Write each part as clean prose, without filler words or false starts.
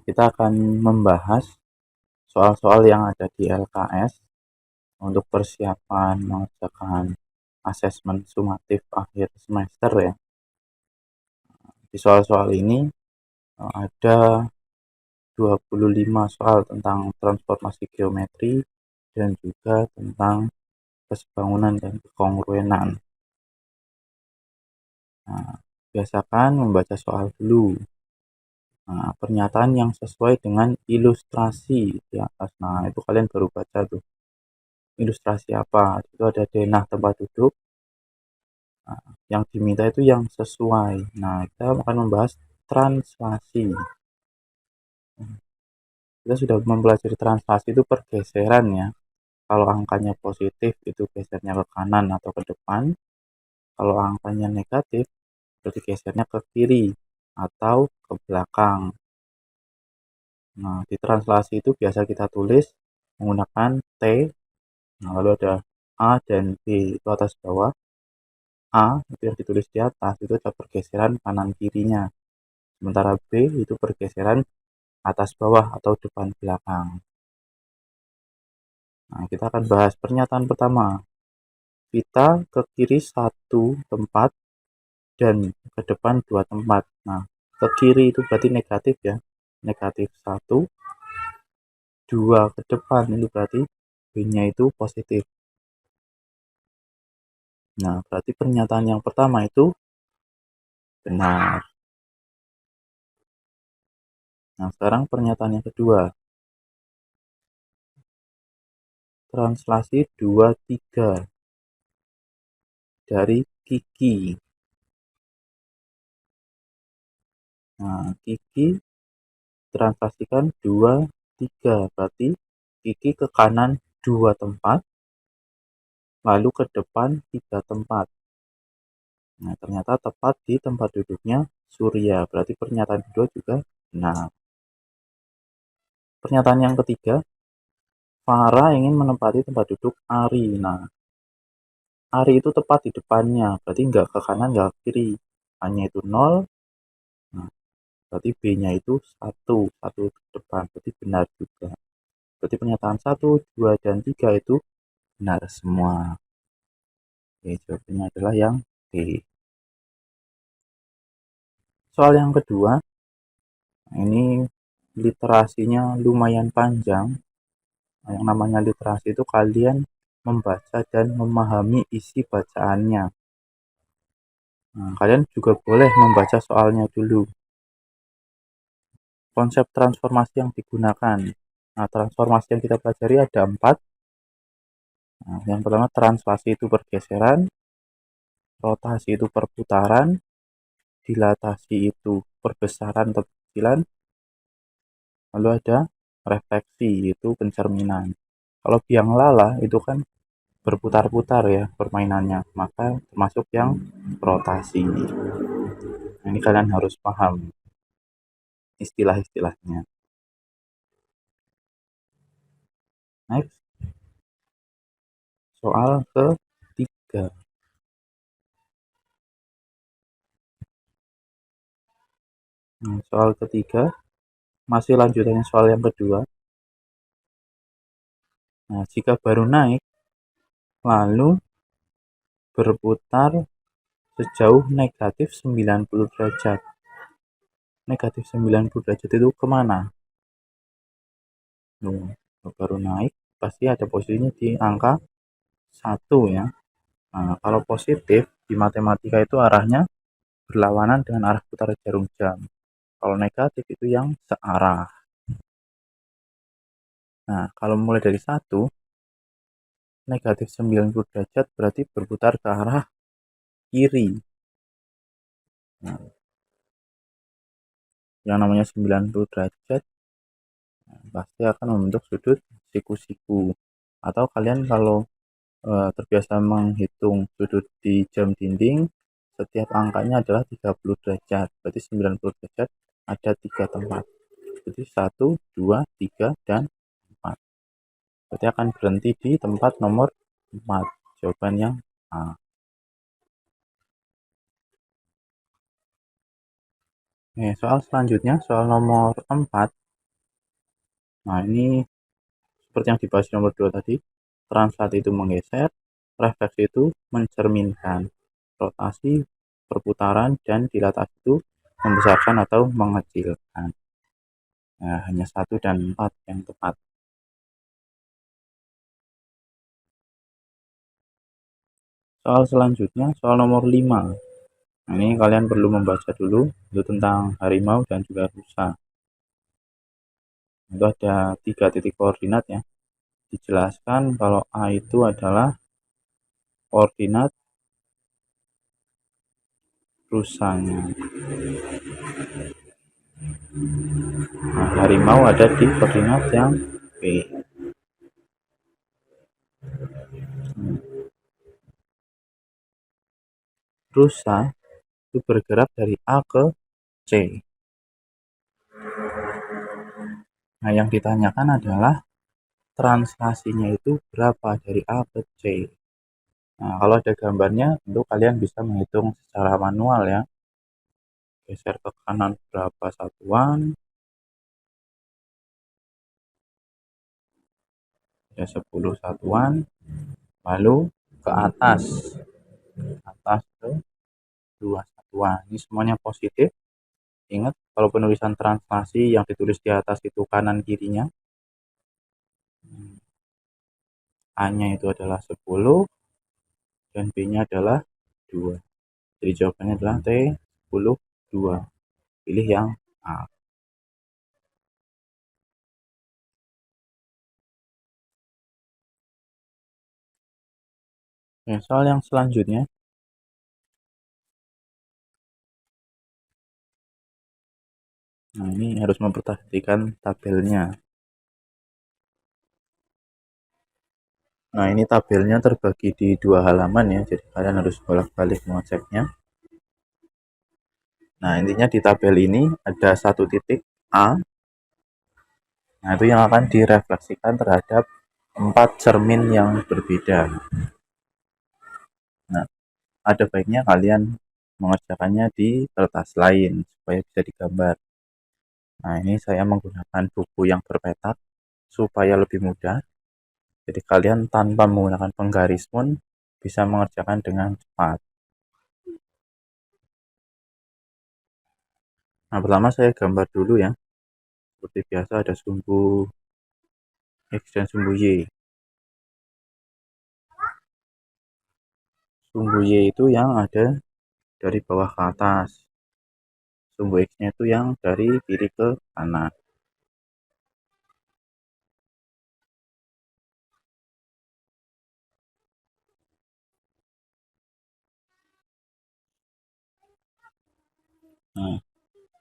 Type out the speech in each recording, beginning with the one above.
Kita akan membahas soal-soal yang ada di LKS untuk persiapan mengerjakan asesmen sumatif akhir semester ya. Di soal-soal ini ada 25 soal tentang transformasi geometri dan juga tentang kesebangunan dan kekongruenan. Biasakan membaca soal dulu. Pernyataan yang sesuai dengan ilustrasi di atas. Itu kalian baru baca tuh. Ilustrasi apa? Itu ada denah tempat duduk. Yang diminta itu yang sesuai. Kita akan membahas translasi. Kita sudah mempelajari translasi itu pergeseran ya. Kalau angkanya positif itu gesernya ke kanan atau ke depan. Kalau angkanya negatif berarti gesernya ke kiri atau ke belakang. Di translasi itu biasa kita tulis menggunakan T. Lalu ada A dan B itu atas bawah. A itu yang ditulis di atas itu ada pergeseran kanan kirinya. Sementara B itu pergeseran atas bawah atau depan belakang. Kita akan bahas pernyataan pertama. Vita ke kiri 1 tempat dan ke depan 2 tempat. Ke kiri itu berarti negatif ya. Negatif 1. 2 ke depan itu berarti B-nya itu positif. Berarti pernyataan yang pertama itu benar. Sekarang pernyataan yang kedua. Translasi 23 dari Kiki. Kiki translasikan 2, 3. Berarti Kiki ke kanan 2 tempat, lalu ke depan 3 tempat. Ternyata tepat di tempat duduknya Surya. Berarti pernyataan kedua juga benar. Pernyataan yang ketiga, Farah ingin menempati tempat duduk Ari. Ari itu tepat di depannya, berarti nggak ke kanan, nggak ke kiri. A-nya itu 0, berarti B-nya itu 1 ke depan, berarti benar juga. Berarti pernyataan 1, 2, dan 3 itu benar semua. Oke, jawabannya adalah yang D. Soal yang kedua, ini literasinya lumayan panjang. Yang namanya literasi itu kalian membaca dan memahami isi bacaannya. Kalian juga boleh membaca soalnya dulu. Konsep transformasi yang digunakan. Transformasi yang kita pelajari ada 4. Yang pertama translasi itu pergeseran, rotasi itu perputaran, dilatasi itu perbesaran atau kekecilan, lalu ada refleksi itu pencerminan. Kalau biang lala itu kan berputar-putar ya permainannya, maka termasuk yang rotasi. Ini kalian harus paham istilah-istilahnya. Next, soal ketiga. Soal ketiga masih lanjutannya soal yang kedua. Jika baru naik lalu berputar sejauh negatif 90 derajat. Negatif 90 derajat itu kemana? Baru naik pasti ada posisinya di angka 1 ya. Kalau positif di matematika itu arahnya berlawanan dengan arah putar jarum jam. Kalau negatif itu yang searah. Kalau mulai dari 1, negatif 90 derajat berarti berputar ke arah kiri. Yang namanya 90 derajat pasti akan membentuk sudut siku-siku. Atau kalian kalau terbiasa menghitung sudut di jam dinding, setiap angkanya adalah 30 derajat. Berarti 90 derajat ada 3 tempat. Jadi 1, 2, 3, dan 4. Berarti akan berhenti di tempat nomor 4. Jawaban yang A. Soal selanjutnya, soal nomor 4. Nah, ini seperti yang dibahas di nomor 2 tadi, translat itu menggeser, refleksi itu mencerminkan, rotasi, perputaran, dan dilatasi itu membesarkan atau mengecilkan. Nah, hanya 1 dan 4 yang tepat. Soal selanjutnya, soal nomor 5. Nah, ini kalian perlu membaca dulu itu tentang harimau dan juga rusa. Itu ada 3 titik koordinat ya. Dijelaskan kalau A itu adalah koordinat rusanya. Nah, harimau ada di koordinat yang B. Rusa itu bergerak dari A ke C. Nah, yang ditanyakan adalah translasinya itu berapa dari A ke C. Nah, kalau ada gambarnya, tentu kalian bisa menghitung secara manual ya. Geser ke kanan berapa satuan, ya 10 satuan, lalu ke atas ke 2 satuan. Ini semuanya positif. Ingat, kalau penulisan translasi yang ditulis di atas itu kanan kirinya, A-nya itu adalah 10 dan B-nya adalah 2. Jadi jawabannya adalah T 10 2. Pilih yang A. Soal yang selanjutnya. Nah, ini harus memperhatikan tabelnya. Nah, ini tabelnya terbagi di 2 halaman ya, jadi kalian harus bolak-balik mengeceknya. Nah, intinya di tabel ini ada 1 titik A. Nah, itu yang akan direfleksikan terhadap 4 cermin yang berbeda. Nah, ada baiknya kalian mengerjakannya di kertas lain supaya bisa digambar. Nah, ini saya menggunakan buku yang berpetak supaya lebih mudah. Jadi kalian tanpa menggunakan penggaris pun bisa mengerjakan dengan cepat. Nah, pertama saya gambar dulu ya. Seperti biasa ada sumbu X dan sumbu Y. Sumbu Y itu yang ada dari bawah ke atas. Sumbu X-nya itu yang dari kiri ke kanan. Nah,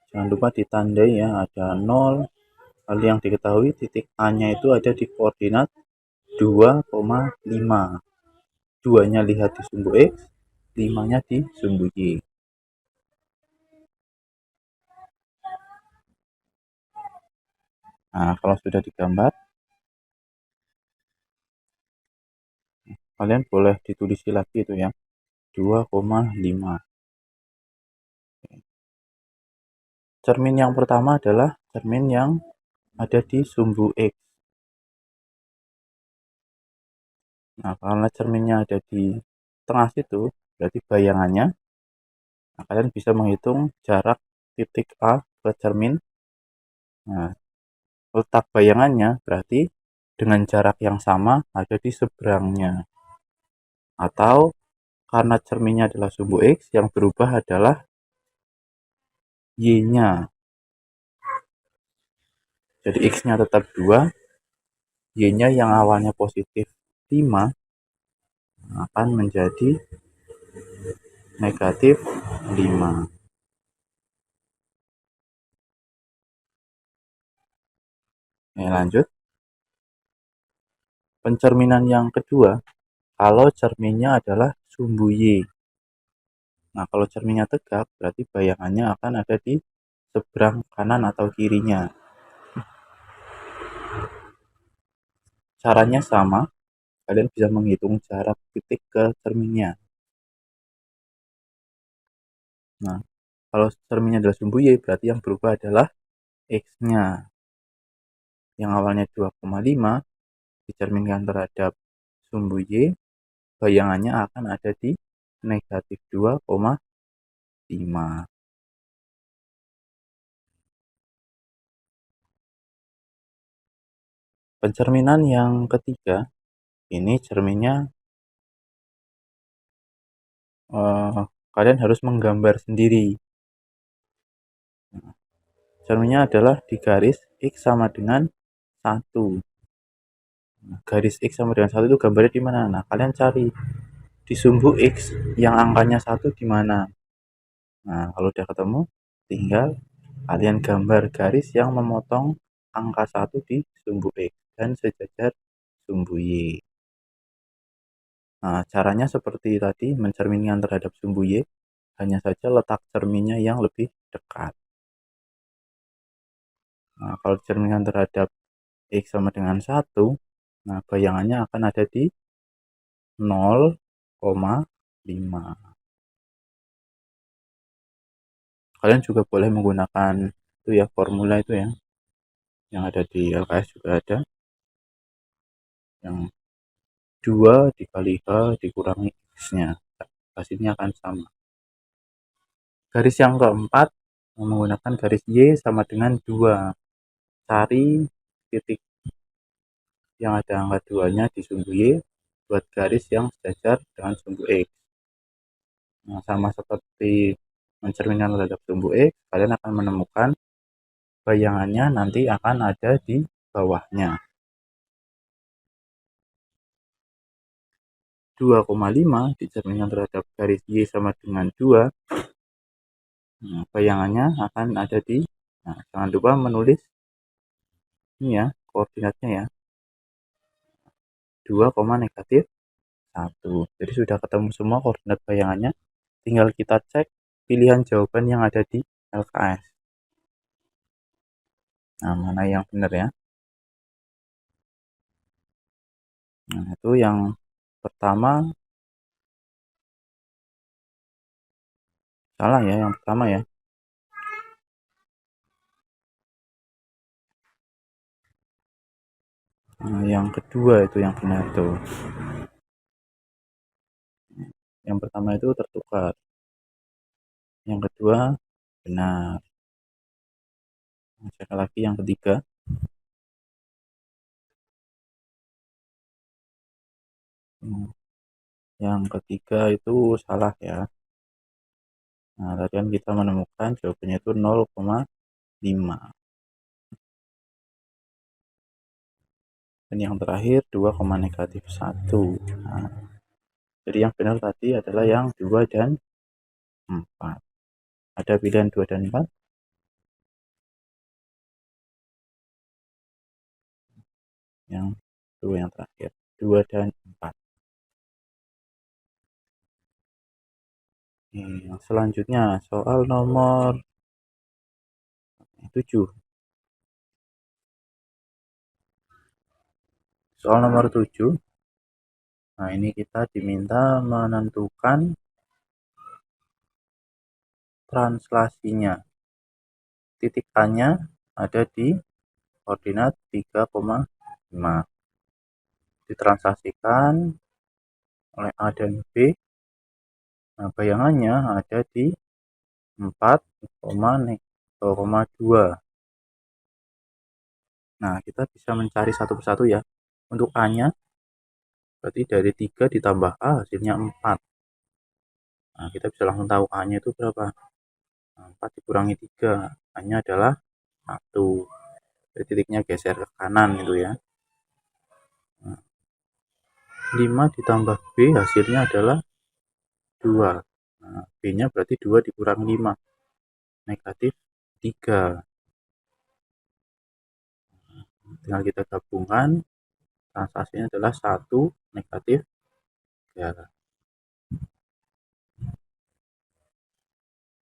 jangan lupa ditandai ya, ada 0. Lalu yang diketahui titik A-nya itu ada di koordinat 2,5. 2-nya lihat di sumbu X, 5-nya di sumbu Y. Nah, kalau sudah digambar, kalian boleh ditulisi lagi itu ya, 2,5. Cermin yang pertama adalah cermin yang ada di sumbu X. Nah, karena cerminnya ada di tengah situ, berarti bayangannya, nah, kalian bisa menghitung jarak titik A ke cermin. Nah, letak bayangannya berarti dengan jarak yang sama ada di seberangnya. Atau karena cerminnya adalah sumbu X, yang berubah adalah Y-nya. Jadi X-nya tetap 2, Y-nya yang awalnya positif 5 akan menjadi negatif 5. Oke, lanjut. Pencerminan yang kedua, kalau cerminnya adalah sumbu Y. Nah, kalau cerminnya tegak, berarti bayangannya akan ada di seberang kanan atau kirinya. Caranya sama, kalian bisa menghitung jarak titik ke cerminnya. Nah, Kalau cerminnya adalah sumbu Y, berarti yang berubah adalah X-nya. Yang awalnya 2,5 dicerminkan terhadap sumbu Y, bayangannya akan ada di negatif 2,5. Pencerminan yang ketiga, ini cerminnya kalian harus menggambar sendiri. Cerminnya adalah di garis X sama dengan 1. Garis X sama dengan 1 itu gambarnya di mana? Nah, kalian cari di sumbu X yang angkanya 1 di mana. Nah, kalau udah ketemu, tinggal kalian gambar garis yang memotong angka 1 di sumbu X dan sejajar sumbu Y. Nah, caranya seperti tadi, mencerminkan terhadap sumbu Y, hanya saja letak cerminnya yang lebih dekat. Nah, kalau cerminkan terhadap X sama dengan 1, nah bayangannya akan ada di 0,5. Kalian juga boleh menggunakan itu ya, formula itu ya, yang ada di LKS juga ada, yang 2 dikali H dikurangi X-nya, hasilnya akan sama. Garis yang keempat menggunakan garis Y sama dengan 2. Cari titik yang ada angka 2-nya di sumbu Y, buat garis yang sejajar dengan sumbu X. Nah, sama seperti mencerminkan terhadap sumbu X, kalian akan menemukan bayangannya nanti akan ada di bawahnya. 2,5 dicerminkan terhadap garis Y sama dengan 2. Nah, bayangannya akan ada di, nah, jangan lupa menulis ini ya, koordinatnya ya, 2, negatif 1. Jadi sudah ketemu semua koordinat bayangannya, tinggal kita cek pilihan jawaban yang ada di LKS. Nah, mana yang benar ya. Nah, itu yang pertama salah ya, yang pertama ya. Nah, yang kedua itu yang benar tuh. Yang pertama itu tertukar. Yang kedua benar. Nah, cek lagi yang ketiga. Yang ketiga itu salah ya. Nah, tadi kan kita menemukan jawabannya itu 0,5. Dan yang terakhir 2, negatif 1. Nah, jadi yang benar tadi adalah yang 2 dan 4. Ada pilihan 2 dan 4? Yang 2 yang terakhir. 2 dan 4. Yang selanjutnya soal nomor 7. Soal nomor 7. Nah, ini kita diminta menentukan translasinya. Titik A-nya ada di koordinat 3,5. Ditranslasikan oleh A dan B. Nah, bayangannya ada di 4,2. Nah, kita bisa mencari satu persatu ya. Untuk A-nya, berarti dari 3 ditambah A hasilnya 4. Nah, kita bisa langsung tahu A-nya itu berapa. Nah, 4 dikurangi 3, A-nya adalah 1. Jadi titiknya geser ke kanan itu ya. Nah, 5 ditambah B hasilnya adalah 2. Nah, B-nya berarti 2 dikurangi 5. Negatif 3. Tinggal kita gabungkan, transaksinya adalah 1, negatif 3.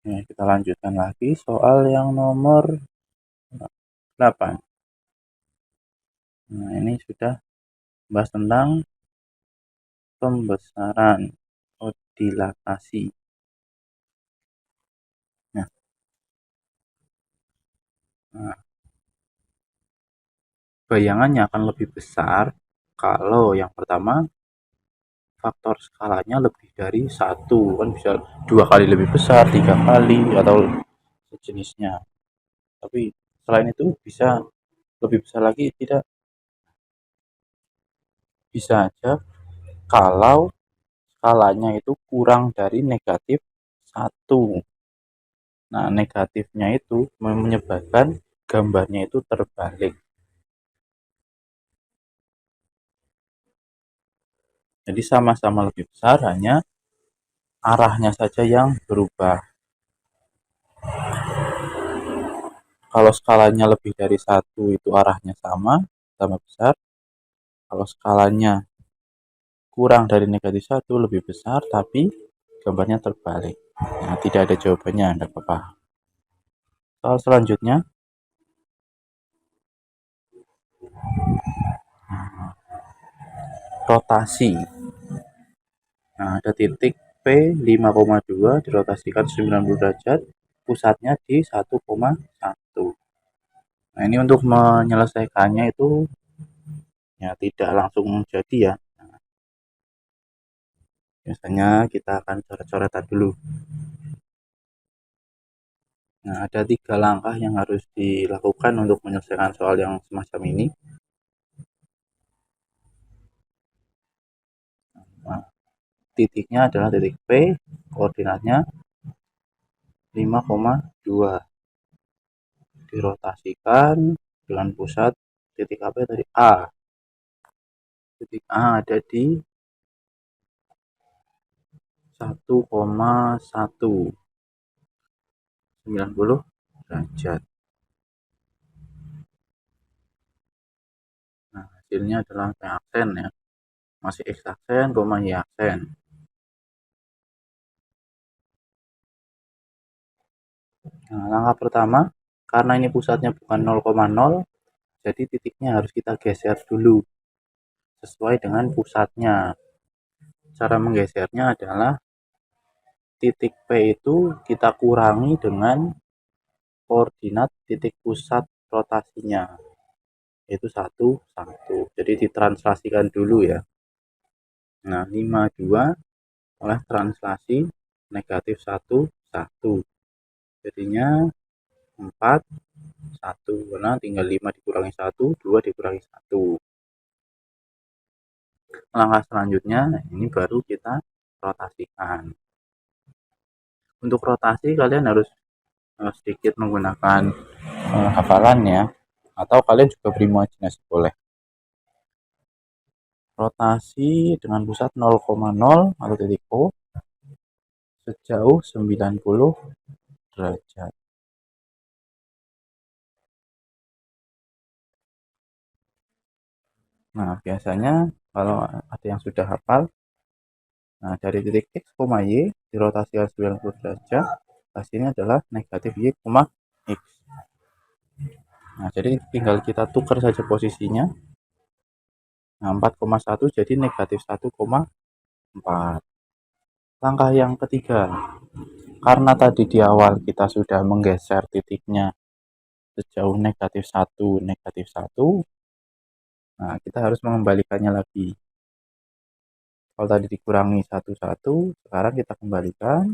Nah, kita lanjutkan lagi soal yang nomor 8. Nah, ini sudah bahas tentang pembesaran dilatasi. Nah, bayangannya akan lebih besar kalau yang pertama faktor skalanya lebih dari satu, kan bisa 2 kali lebih besar, 3 kali, atau sejenisnya. Tapi selain itu bisa lebih besar lagi tidak, bisa aja kalau skalanya itu kurang dari negatif satu. Nah, negatifnya itu menyebabkan gambarnya itu terbalik. Jadi sama-sama lebih besar, hanya arahnya saja yang berubah. Kalau skalanya lebih dari satu itu arahnya sama besar. Kalau skalanya kurang dari negatif satu lebih besar, tapi gambarnya terbalik. Nah, tidak ada jawabannya, tidak apa-apa. Soal selanjutnya, rotasi. Nah, ada titik P 5,2 dirotasikan 90 derajat, pusatnya di 1,1. Nah, ini untuk menyelesaikannya itu ya tidak langsung jadi ya. Biasanya kita akan coret-coretan dulu. Nah, ada 3 langkah yang harus dilakukan untuk menyelesaikan soal yang semacam ini. Nah, titiknya adalah titik P, koordinatnya 5,2. Dirotasikan dengan pusat titik apa tadi? A. Titik A ada di 1,190 derajat. Nah, hasilnya adalah P aksen ya. Masih X aksen, Y aksen. Nah, langkah pertama, karena ini pusatnya bukan 0,0, jadi titiknya harus kita geser dulu sesuai dengan pusatnya. Cara menggesernya adalah titik P itu kita kurangi dengan koordinat titik pusat rotasinya, yaitu 1, 1. Jadi ditranslasikan dulu ya. Nah, 52 oleh translasi negatif 1, 1. Jadinya 4, 1. Karena tinggal 5 dikurangi 1, 2 dikurangi 1. Langkah selanjutnya, ini baru kita rotasikan. Untuk rotasi kalian harus sedikit menggunakan hafalan ya, atau kalian juga berimajinasi boleh. Rotasi dengan pusat 0,0 atau titik O sejauh 90 derajat. Nah, biasanya kalau ada yang sudah hafal, nah dari titik X, Y dirotasikan 90 derajat, hasilnya adalah negatif Y, X. Nah, jadi tinggal kita tukar saja posisinya. Nah, 4,1 jadi negatif 1,4. Langkah yang ketiga, karena tadi di awal kita sudah menggeser titiknya sejauh negatif 1, negatif 1, nah kita harus mengembalikannya lagi. Kalau tadi dikurangi 1, 1, sekarang kita kembalikan,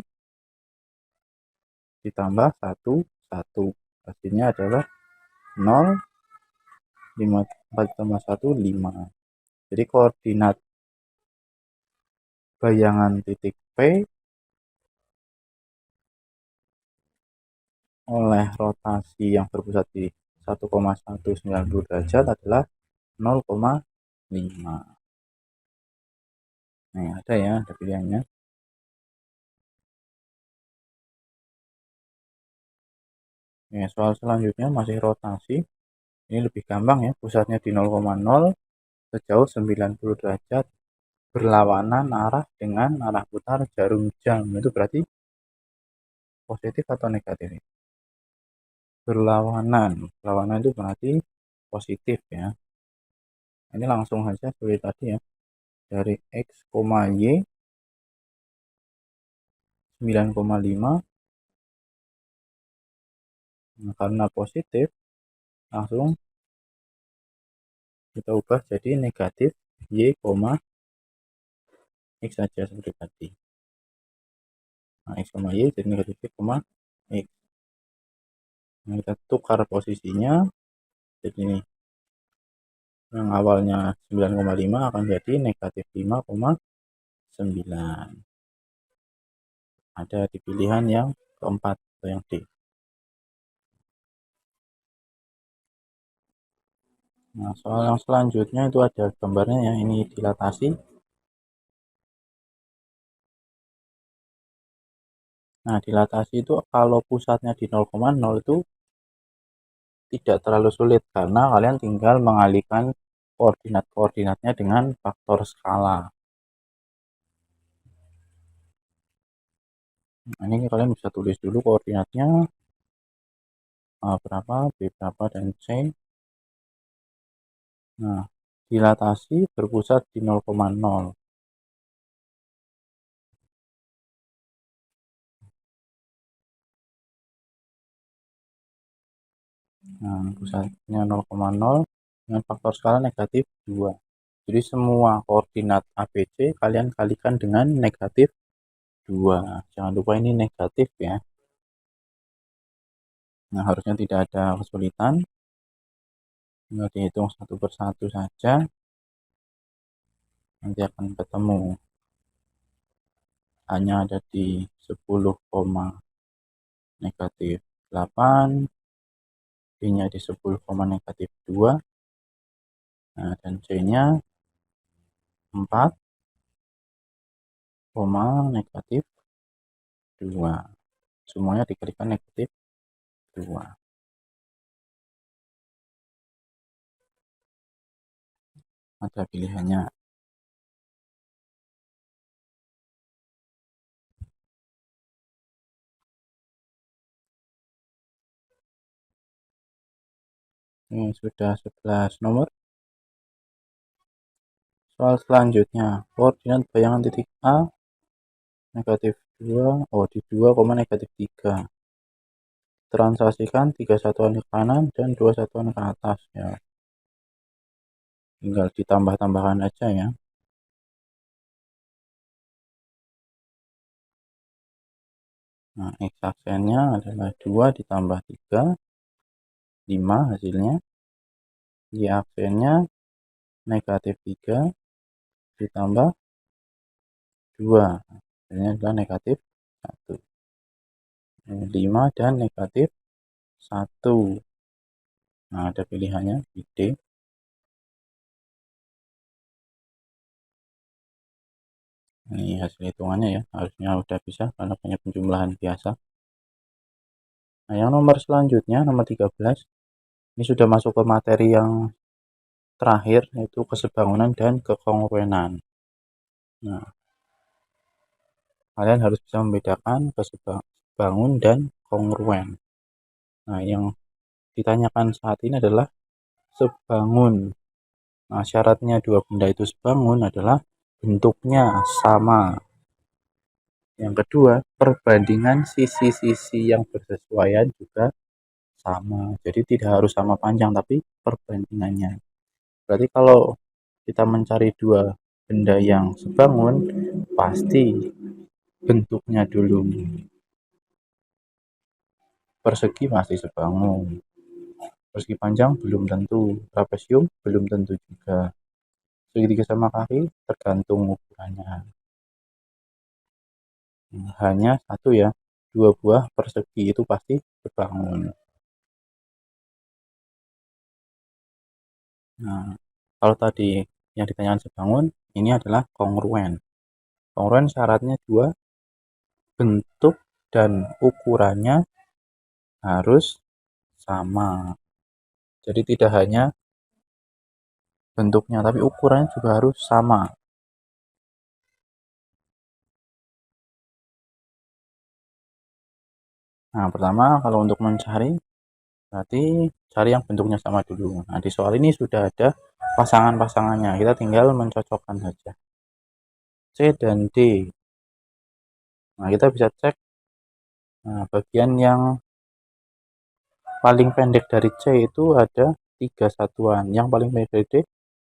ditambah 1, 1. Hasilnya adalah 0, 5, 4,1, 5. Jadi koordinat bayangan titik P oleh rotasi yang berpusat di 1,190 derajat adalah 0,5. Nah, ada ya, ada pilihannya. Ya, soal selanjutnya masih rotasi. Ini lebih gampang ya, pusatnya di 0,0 sejauh 90 derajat berlawanan arah dengan arah putar jarum jam. Itu berarti positif atau negatif? Berlawanan. Berlawanan itu berarti positif ya. Ini langsung saja seperti tadi ya. Dari X, Y 9,5. Nah, karena positif langsung kita ubah jadi negatif Y, X saja seperti tadi. Nah, X, Y jadi negatif Y, X. Nah, kita tukar posisinya, jadi ini yang awalnya 9,5 akan jadi negatif 5,9. Ada di pilihan yang keempat atau yang D. Nah, soal yang selanjutnya itu ada gambarnya ya, ini dilatasi. Nah, dilatasi itu kalau pusatnya di 0,0 itu tidak terlalu sulit karena kalian tinggal mengalihkan koordinat-koordinatnya dengan faktor skala. Nah, ini kalian bisa tulis dulu koordinatnya, A berapa, B berapa, dan C. Nah, dilatasi berpusat di 0,0. Nah, pusatnya 0,0 dengan faktor skala negatif 2. Jadi semua koordinat ABC kalian kalikan dengan negatif 2. Jangan lupa ini negatif ya. Nah, harusnya tidak ada kesulitan. Tinggal dihitung satu persatu saja. Nanti akan ketemu. Hanya ada di 10, negatif 8. B-nya di 10, negatif 2. Nah, dan C-nya 4, negatif 2. Semuanya dikalikan negatif 2. Ada pilihannya. Ini sudah 11 nomor. Soal selanjutnya, koordinat bayangan titik A negatif 2, di 2, negatif 3. Translasikan 3 satuan ke kanan dan 2 satuan ke atas ya. Tinggal ditambah-tambahkan aja ya. Nah, X aksennya adalah 2 ditambah 3, 5 hasilnya. Y aksennya negatif 3 ditambah 2, hasilnya adalah negatif 1. 5 dan negatif 1. Nah, ada pilihannya di D. Ini hasil hitungannya ya, harusnya udah bisa karena punya penjumlahan biasa. Nah, yang nomor selanjutnya, nomor 13, ini sudah masuk ke materi yang terakhir, yaitu kesebangunan dan kekongruenan. Nah, kalian harus bisa membedakan kesebangun dan kongruen. Nah, yang ditanyakan saat ini adalah sebangun. Nah, syaratnya dua benda itu sebangun adalah bentuknya sama. Yang kedua, perbandingan sisi-sisi yang bersesuaian juga sama. Jadi tidak harus sama panjang, tapi perbandingannya. Berarti kalau kita mencari dua benda yang sebangun, pasti bentuknya dulu. Persegi masih sebangun. Persegi panjang belum tentu. Trapesium belum tentu juga. Segitiga sama kaki tergantung ukurannya. Hanya satu ya, 2 buah persegi itu pasti sebangun. Nah, kalau tadi yang ditanyakan sebangun, ini adalah kongruen. Kongruen syaratnya 2, bentuk dan ukurannya harus sama. Jadi tidak hanya bentuknya, tapi ukurannya juga harus sama. Nah, pertama kalau untuk mencari, berarti cari yang bentuknya sama dulu. Nah, di soal ini sudah ada pasangan-pasangannya. Kita tinggal mencocokkan saja. C dan D. Nah, kita bisa cek bagian yang paling pendek dari C itu ada 3 satuan. Yang paling pendek dari D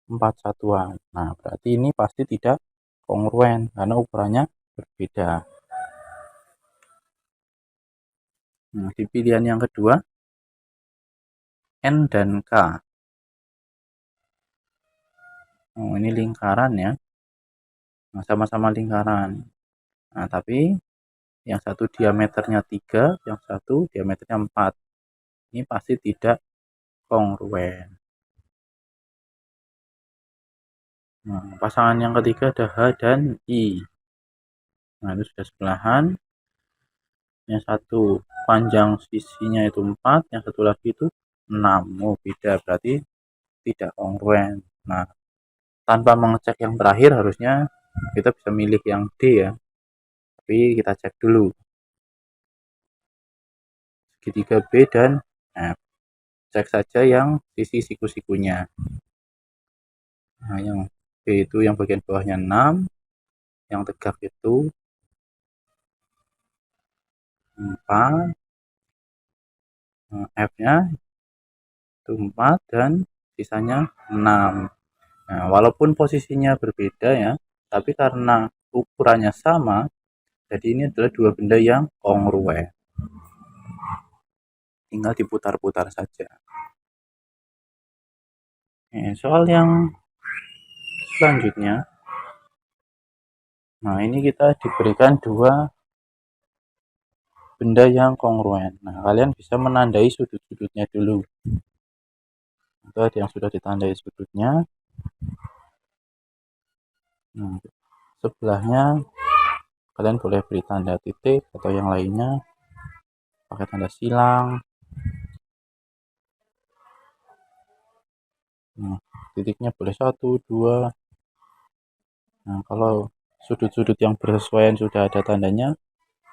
4 satuan. Nah, berarti ini pasti tidak kongruen karena ukurannya berbeda. Nah, di pilihan yang kedua, N dan K. Oh, ini lingkaran ya. Nah, sama-sama lingkaran. Nah, tapi yang satu diameternya 3, yang satu diameternya 4. Ini pasti tidak kongruen. Nah, pasangan yang ketiga ada H dan I. Nah, itu sudah sebelahan. Yang satu panjang sisinya itu 4, yang satu lagi itu 6. Oh, beda, berarti tidak kongruen. Nah, tanpa mengecek yang terakhir harusnya kita bisa milih yang D ya. Tapi kita cek dulu. Segitiga B dan F. Cek saja yang sisi siku-sikunya. Nah, yang B itu yang bagian bawahnya 6, yang tegak itu 4, F-nya itu 4 dan sisanya 6. Nah, walaupun posisinya berbeda ya, tapi karena ukurannya sama, jadi ini adalah dua benda yang kongruen. Tinggal diputar-putar saja. Soal yang selanjutnya, nah ini kita diberikan dua benda yang kongruen. Nah, kalian bisa menandai sudut-sudutnya dulu. Itu ada yang sudah ditandai sudutnya. Nah, sebelahnya kalian boleh beri tanda titik atau yang lainnya pakai tanda silang. Nah, titiknya boleh 1, 2. Nah, kalau sudut-sudut yang bersesuaian sudah ada tandanya,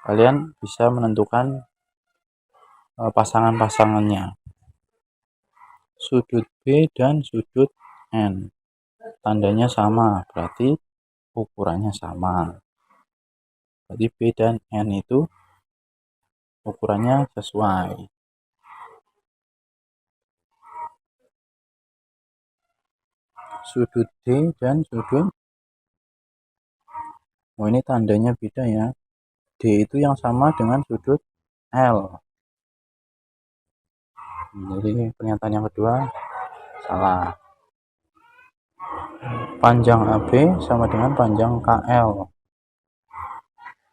kalian bisa menentukan pasangan-pasangannya. Sudut B dan sudut N. Tandanya sama, berarti ukurannya sama. Jadi B dan N itu ukurannya sesuai. Sudut D dan sudut, oh ini tandanya beda ya. D itu yang sama dengan sudut L. Jadi pernyataan yang kedua salah. Panjang AB sama dengan panjang KL.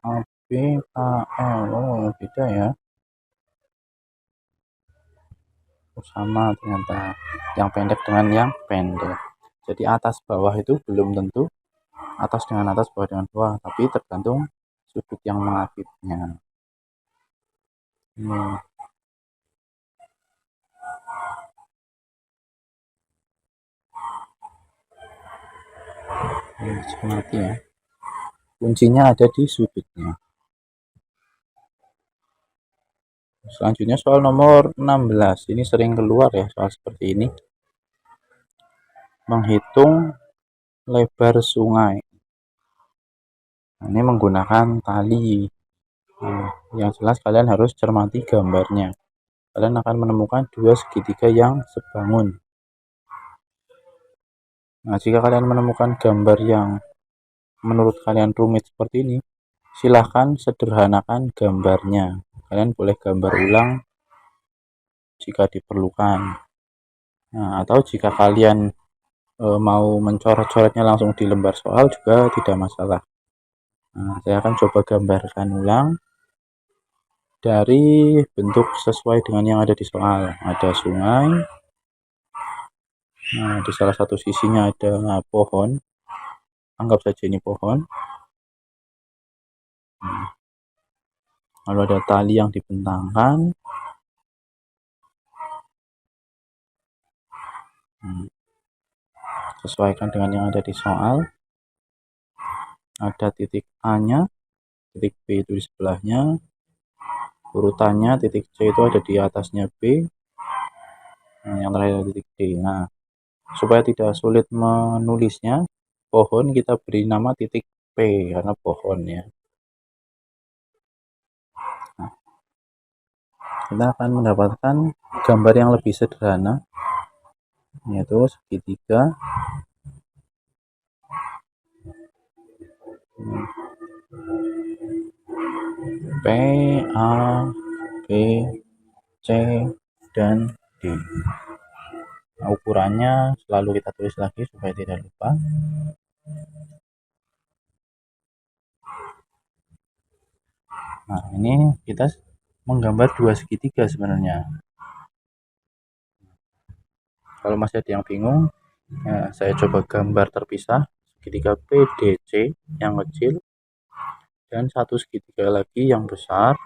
AB KL, oh beda ya. Sama ternyata yang pendek dengan yang pendek. Jadi atas bawah itu belum tentu atas dengan atas, bawah dengan bawah, tapi tergantung sudut yang mengapitnya. Cermati ya. Kuncinya ada di sudutnya. Selanjutnya soal nomor 16. Ini sering keluar ya soal seperti ini. Menghitung lebar sungai. Nah, ini menggunakan tali. Nah, yang jelas kalian harus cermati gambarnya. Kalian akan menemukan dua segitiga yang sebangun. Nah, jika kalian menemukan gambar yang menurut kalian rumit seperti ini, silahkan sederhanakan gambarnya. Kalian boleh gambar ulang jika diperlukan. Nah, atau jika kalian mau mencoret-coretnya langsung di lembar soal juga tidak masalah. Nah, saya akan coba gambarkan ulang dari bentuk sesuai dengan yang ada di soal. Ada sungai. Nah, di salah satu sisinya ada pohon. Anggap saja ini pohon. Lalu ada tali yang dibentangkan. Sesuaikan dengan yang ada di soal. Ada titik A-nya, titik B itu di sebelahnya. Urutannya titik C itu ada di atasnya B. Nah, yang terakhir titik D. Nah, supaya tidak sulit menulisnya, pohon kita beri nama titik P karena pohon ya. Nah, kita akan mendapatkan gambar yang lebih sederhana, yaitu segitiga P, A, B, C, dan D. Nah, ukurannya selalu kita tulis lagi supaya tidak lupa. Nah, ini kita menggambar dua segitiga sebenarnya. Kalau masih ada yang bingung, ya, saya coba gambar terpisah segitiga PDC yang kecil dan satu segitiga lagi yang besar,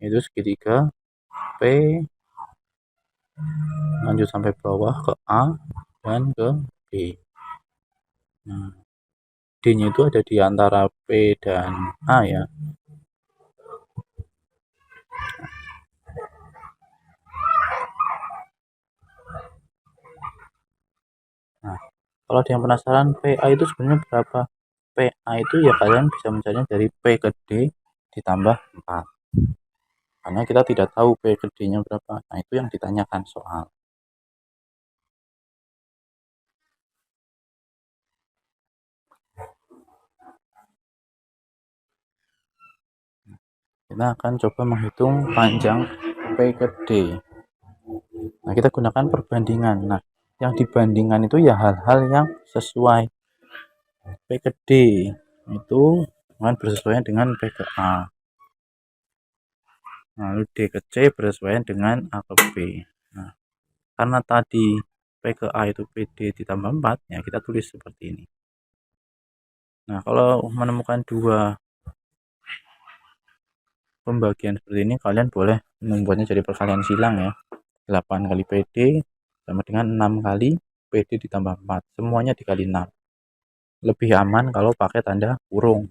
itu segitiga P lanjut sampai bawah ke A dan ke B. Nah, D-nya itu ada di antara P dan A ya. Nah, kalau ada yang penasaran PA itu sebenarnya berapa? PA itu ya kalian bisa mencarinya dari P ke D ditambah 4. Karena kita tidak tahu P ke D-nya berapa. Nah, itu yang ditanyakan soal. Kita akan coba menghitung panjang P ke D. Nah, kita gunakan perbandingan. Nah, yang dibandingkan itu ya hal-hal yang sesuai. P ke D itu bersesuaian dengan P ke A. Lalu D ke C bersesuaian dengan A ke B. Nah, karena tadi P ke A itu PD ditambah 4, ya kita tulis seperti ini. Nah, kalau menemukan dua pembagian seperti ini, kalian boleh membuatnya jadi perkalian silang ya. 8 kali PD sama dengan 6 kali PD ditambah 4. Semuanya dikali 6. Lebih aman kalau pakai tanda kurung.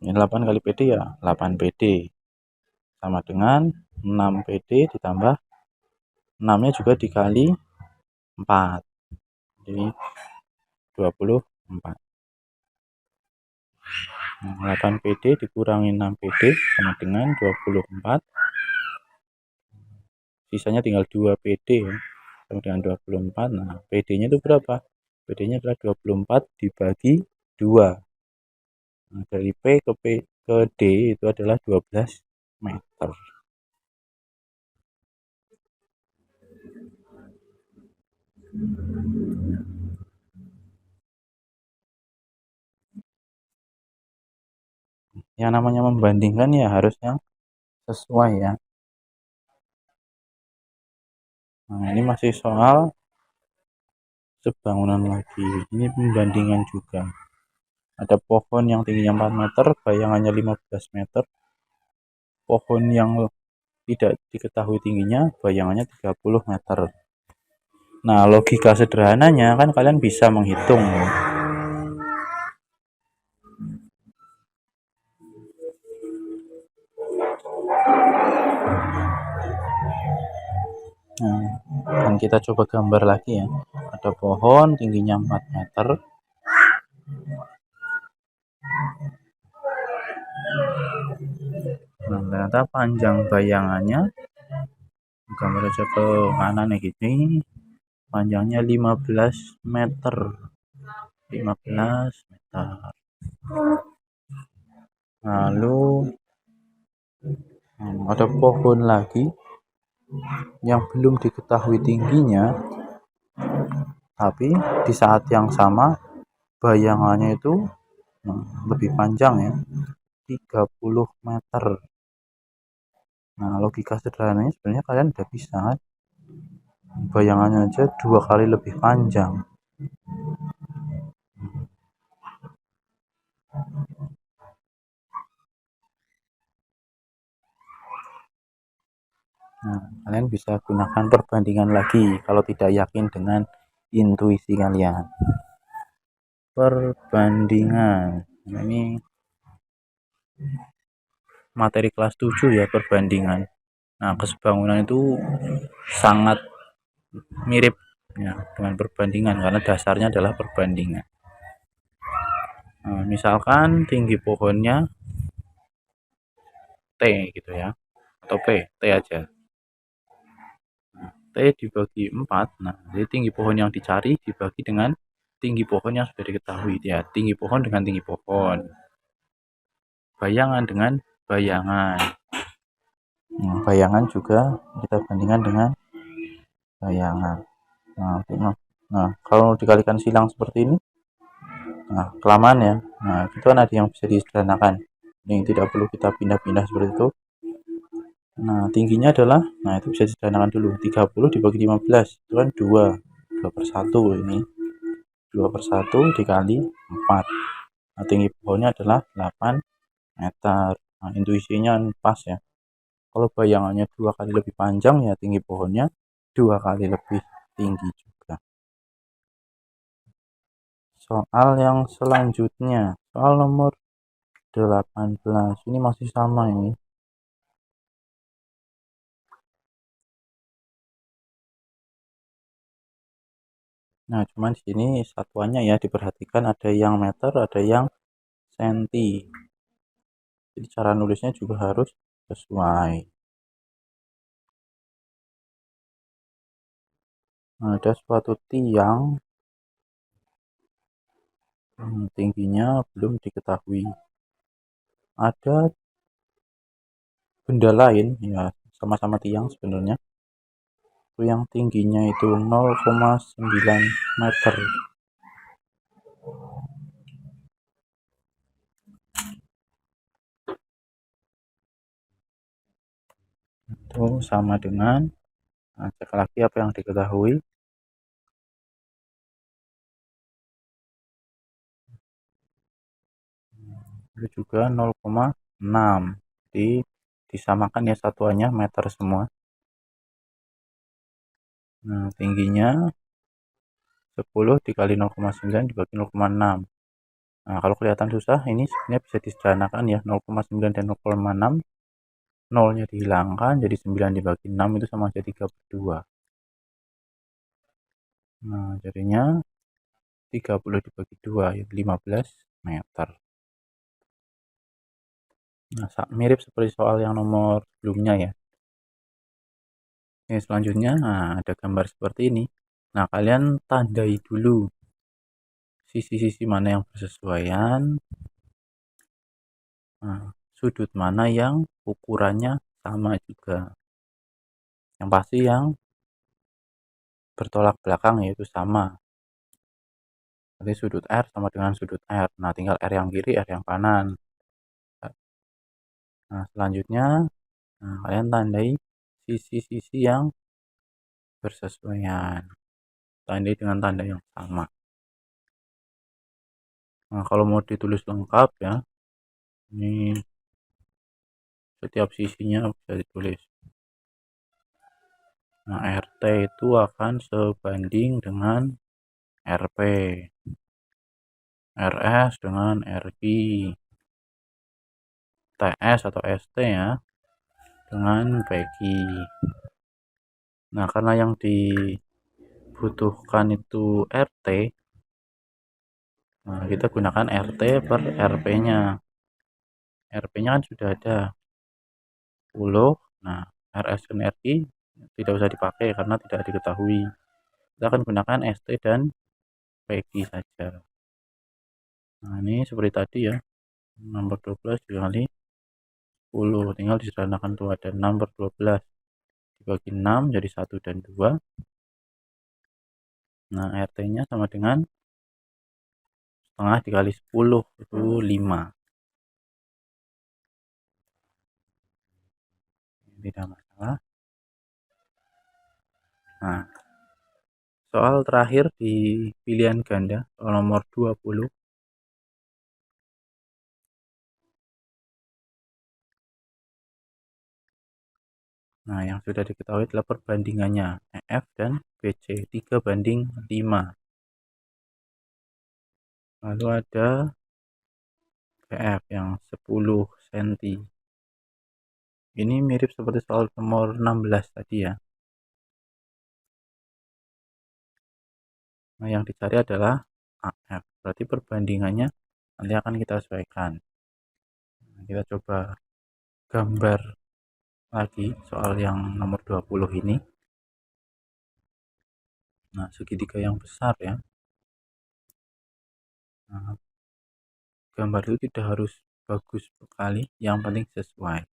Ini 8 kali PD ya 8 PD. Sama dengan 6 PD ditambah 6-nya juga dikali 4. Jadi 24. 8 PD dikurangi 6 PD sama dengan 24. Sisanya tinggal 2 PD ya. Sama dengan 24. Nah, PD-nya itu berapa? PD-nya adalah 24 dibagi 2. Nah, dari P ke D itu adalah 12 meter. Yang namanya membandingkan ya harus yang sesuai ya. Nah, ini masih soal sebangunan lagi. Ini pembandingan juga. Ada pohon yang tingginya 4 meter, bayangannya 15 meter. Pohon yang tidak diketahui tingginya, bayangannya 30 meter. Nah, logika sederhananya kan kalian bisa menghitung. Nah, dan kita coba gambar lagi ya. Ada pohon tingginya 4 meter. Nah, ternyata panjang bayangannya, gambar aja ke kanan ya gini, panjangnya 15 meter. 15 meter. Lalu ada pohon lagi yang belum diketahui tingginya, tapi di saat yang sama bayangannya itu lebih panjang ya, 30 meter. Nah, logika sederhananya sebenarnya kalian udah bisa kan, bayangannya aja 2 kali lebih panjang. Nah, kalian bisa gunakan perbandingan lagi kalau tidak yakin dengan intuisi kalian. Perbandingan. Nah, ini materi kelas 7 ya, perbandingan. Nah, kesebangunan itu sangat mirip ya dengan perbandingan karena dasarnya adalah perbandingan. Nah, misalkan tinggi pohonnya T gitu ya, atau T aja. T dibagi 4. Nah, jadi tinggi pohon yang dicari dibagi dengan tinggi pohon yang sudah diketahui ya, tinggi pohon dengan tinggi pohon, bayangan dengan bayangan. Bayangan juga kita bandingkan dengan bayangan. Nah, kalau dikalikan silang seperti ini, nah kelamaan ya. Nah, itu kan ada yang bisa disederhanakan. Ini tidak perlu kita pindah-pindah seperti itu. Nah, tingginya adalah, nah itu bisa disederhanakan dulu. 30 dibagi 15, itu kan 2. 2 per 1 ini. 2 per 1 dikali 4. Nah, tinggi pohonnya adalah 8 meter. Nah, intuisinya pas ya. Kalau bayangannya 2 kali lebih panjang ya tinggi pohonnya 2 kali lebih tinggi juga. Soal yang selanjutnya, soal nomor 18. Ini masih sama ini. Nah, cuman di sini satuannya ya diperhatikan, ada yang meter, ada yang senti. Jadi cara nulisnya juga harus sesuai. Nah, ada suatu tiang, tingginya belum diketahui. Ada benda lain ya, sama-sama tiang sebenarnya. Itu yang tingginya itu 0,9 meter. Itu sama dengan, nah, cek lagi apa yang diketahui. Itu juga 0,6. Jadi disamakan ya satuannya meter semua. Nah, tingginya 10 dikali 0,9 dibagi 0,6. Nah, kalau kelihatan susah, ini sebenarnya bisa disederhanakan ya, 0,9 dan 0,6. Nolnya dihilangkan, jadi 9 dibagi 6 itu sama aja 3/2. Nah, jadinya 30 dibagi 2 ya 15 meter. Nah, mirip seperti soal yang nomor sebelumnya ya. Ini selanjutnya, nah, ada gambar seperti ini. Nah, kalian tandai dulu sisi-sisi mana yang bersesuaian. Nah, sudut mana yang ukurannya sama juga. Yang pasti yang bertolak belakang yaitu sama. Nanti sudut R sama dengan sudut R. Nah, tinggal R yang kiri, R yang kanan. Nah, selanjutnya, nah, kalian tandai sisi-sisi yang bersesuaian. Tandai dengan tanda yang sama. Nah, kalau mau ditulis lengkap ya, ini setiap sisinya bisa ditulis. Nah, RT itu akan sebanding dengan RP, RS dengan RQ, TS atau ST ya dengan PQ. Nah, karena yang dibutuhkan itu RT, nah kita gunakan RT per RP-nya. RP-nya kan sudah ada 10. Nah, RS dan RQ tidak usah dipakai karena tidak diketahui. Kita akan gunakan ST dan PQ saja. Nah, ini seperti tadi ya, nomor 12 dikali 10, tinggal disederhanakan tuh, ada 6/12 dibagi 6 jadi 1 dan 2. Nah, RT nya sama dengan setengah dikali 10 itu 5. Tidak masalah. Nah, soal terakhir di pilihan ganda, soal nomor 20. Nah, yang sudah diketahui adalah perbandingannya EF dan BC 3/5. Lalu ada BF yang 10 cm. Ini mirip seperti soal nomor 16 tadi ya. Nah, yang dicari adalah AF. Berarti perbandingannya nanti akan kita sesuaikan. Nah, kita coba gambar lagi soal yang nomor 20 ini. Nah, segitiga yang besar ya. Nah, gambar itu tidak harus bagus sekali, yang penting sesuai.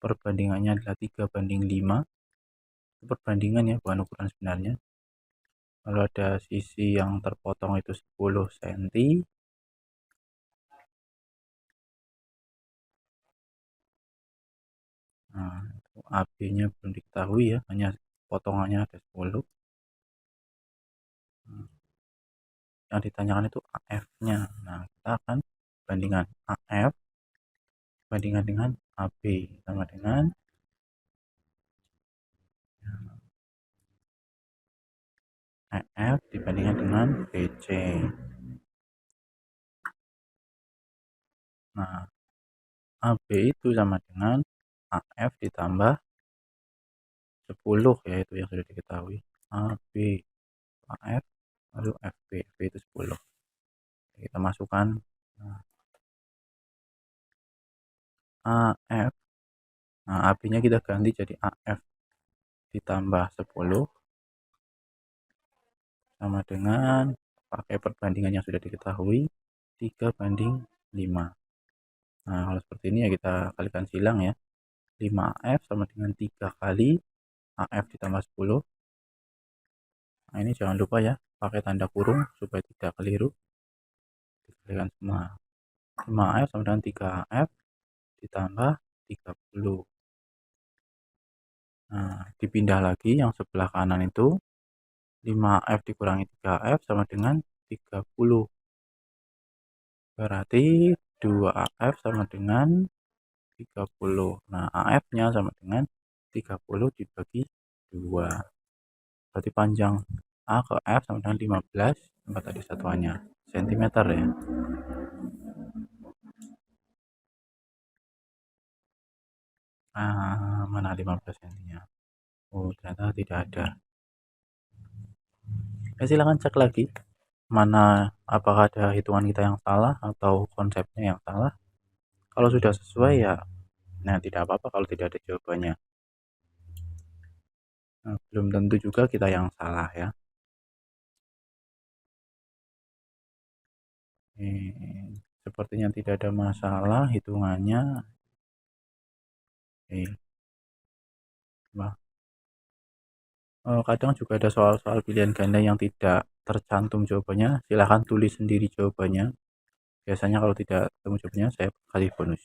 Perbandingannya adalah 3:5. Itu perbandingan ya, bukan ukuran sebenarnya. Kalau ada sisi yang terpotong itu 10 cm. Nah, itu AB-nya belum diketahui ya, hanya potongannya ada 10. Nah, yang ditanyakan itu AF-nya. Nah, kita akan bandingkan AF bandingkan dengan AB sama dengan EF dibandingkan dengan BC. Nah, AB itu sama dengan AF ditambah 10, yaitu yang sudah diketahui. AB, AF, lalu FB. FB itu 10. Kita masukkan AF. Nah, AB-nya kita ganti jadi AF ditambah 10 sama dengan, pakai perbandingan yang sudah diketahui, 3:5. Nah, kalau seperti ini ya kita kalikan silang ya. 5AF sama dengan 3 kali AF ditambah 10. Nah, ini jangan lupa ya, pakai tanda kurung supaya tidak keliru. Dikalikan semua. 5AF sama dengan 3AF ditambah 30. Nah, dipindah lagi yang sebelah kanan itu. 5F dikurangi 3F sama dengan 30. Berarti 2AF sama dengan 30. Nah, AF-nya sama dengan 30 dibagi 2. Berarti panjang A ke F sama dengan 15, tempat tadi satuannya. Sentimeter ya. Mana 15 cm-nya? Oh, ternyata tidak ada. Silakan cek lagi. Mana, apakah ada hitungan kita yang salah atau konsepnya yang salah. Kalau sudah sesuai ya, nah tidak apa-apa kalau tidak ada jawabannya. Nah, belum tentu juga kita yang salah ya. Sepertinya tidak ada masalah hitungannya. Kadang juga ada soal-soal pilihan ganda yang tidak tercantum jawabannya. Silahkan tulis sendiri jawabannya. Biasanya kalau tidak ketemu jawabannya, saya kasih bonus.